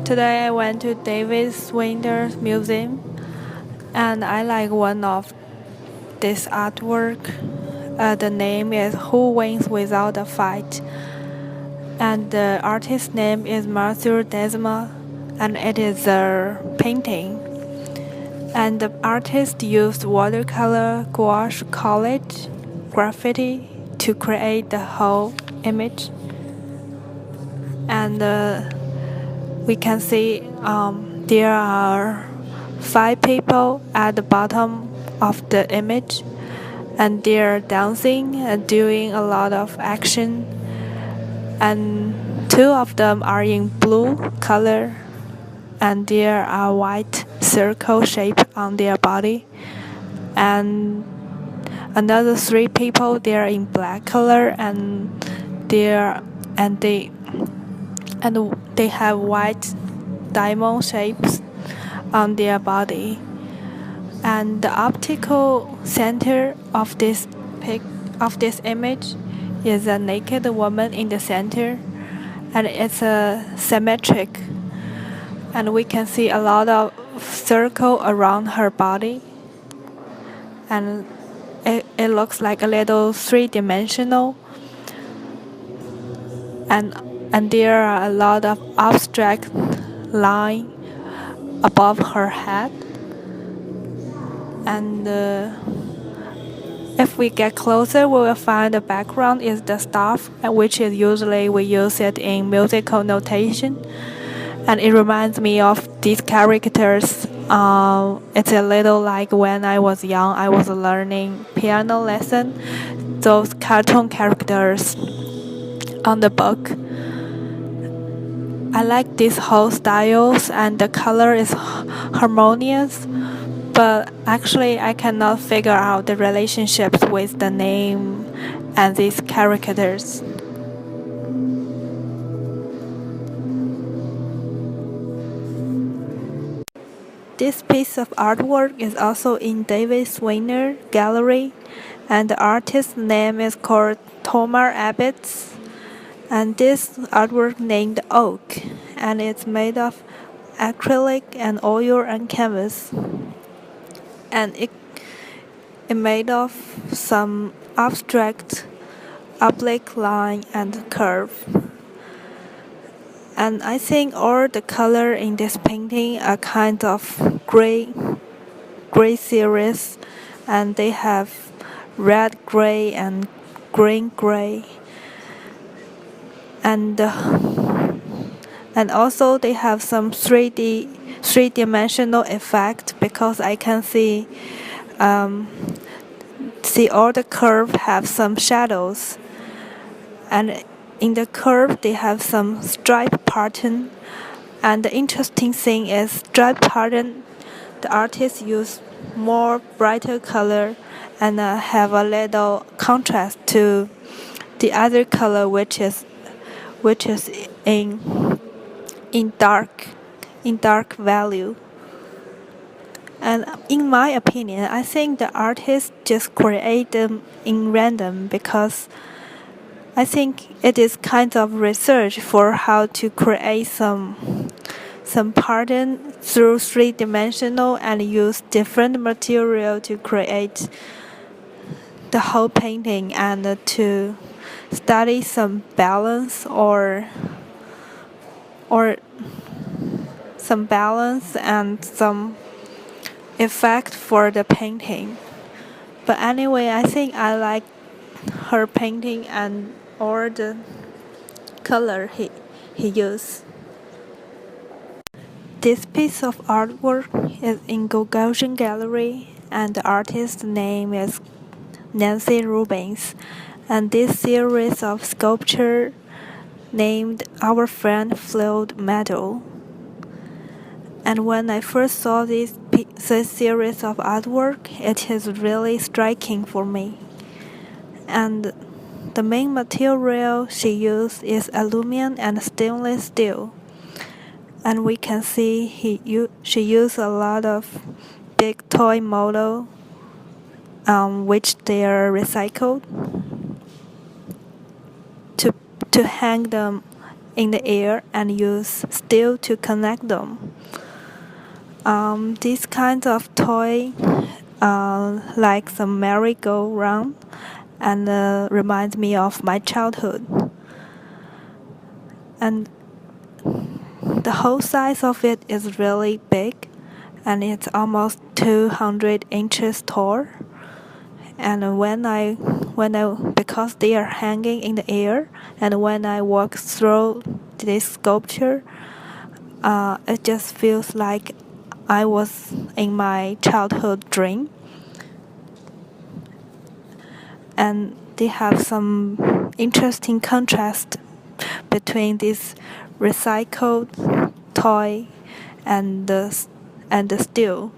Today I went to David Swinder's museum and I like one of this artwork. The name is Who Wins Without a Fight, and the artist's name is Matthew Desma, and it is a painting. And the artist used watercolor, gouache, collage, graffiti to create the whole image. And we can see there are 5 people at the bottom of the image, and they're dancing and doing a lot of action. And 2 of them are in blue color, and there are white circle shape on their body. And another 3 people, they're in black color, and they have white diamond shapes on their body. And the optical center of this image is a naked woman in the center, and it's a symmetric, and we can see a lot of circle around her body, and it looks like a little 3-dimensional, and there are a lot of abstract line above her head. And if we get closer, we will find the background is the staff, which is usually we use it in musical notation. And it reminds me of these characters. It's a little like when I was young, I was learning piano lesson. Those cartoon characters on the book. I like these whole styles, and the color is harmonious. But actually, I cannot figure out the relationships with the name and these characters. This piece of artwork is also in David Swinner Gallery, and the artist's name is called Tomar Abetz. And this artwork named Oak, and it's made of acrylic and oil and canvas. And it made of some abstract oblique line and curve. And I think all the color in this painting are kind of gray series, and they have red gray and green gray, and also they have some 3-dimensional effect, because I can see all the curve have some shadows, and in the curve they have some stripe pattern. And the interesting thing is stripe pattern, the artist used more brighter color and have a little contrast to the other color, which is in dark value. And in my opinion, I think the artist just create them in random, because I think it is kind of research for how to create some pattern through 3-dimensional and use different material to create the whole painting, and to study some balance or some balance and some effect for the painting. But anyway, I think I like her painting and all the color he used. This piece of artwork is in Gauguin Gallery, and the artist's name is Nancy Rubens. And this series of sculpture named Our Friend Floyd Meadow. And when I first saw this series of artwork, it is really striking for me. And the main material she used is aluminum and stainless steel. And we can see she used a lot of big toy model, which they are recycled, to hang them in the air and use steel to connect them. These kinds of toy, like the merry-go-round, and reminds me of my childhood. And the whole size of it is really big, and it's almost 200 inches tall. And because they are hanging in the air, and when I walk through this sculpture, it just feels like I was in my childhood dream. And they have some interesting contrast between this recycled toy and the steel.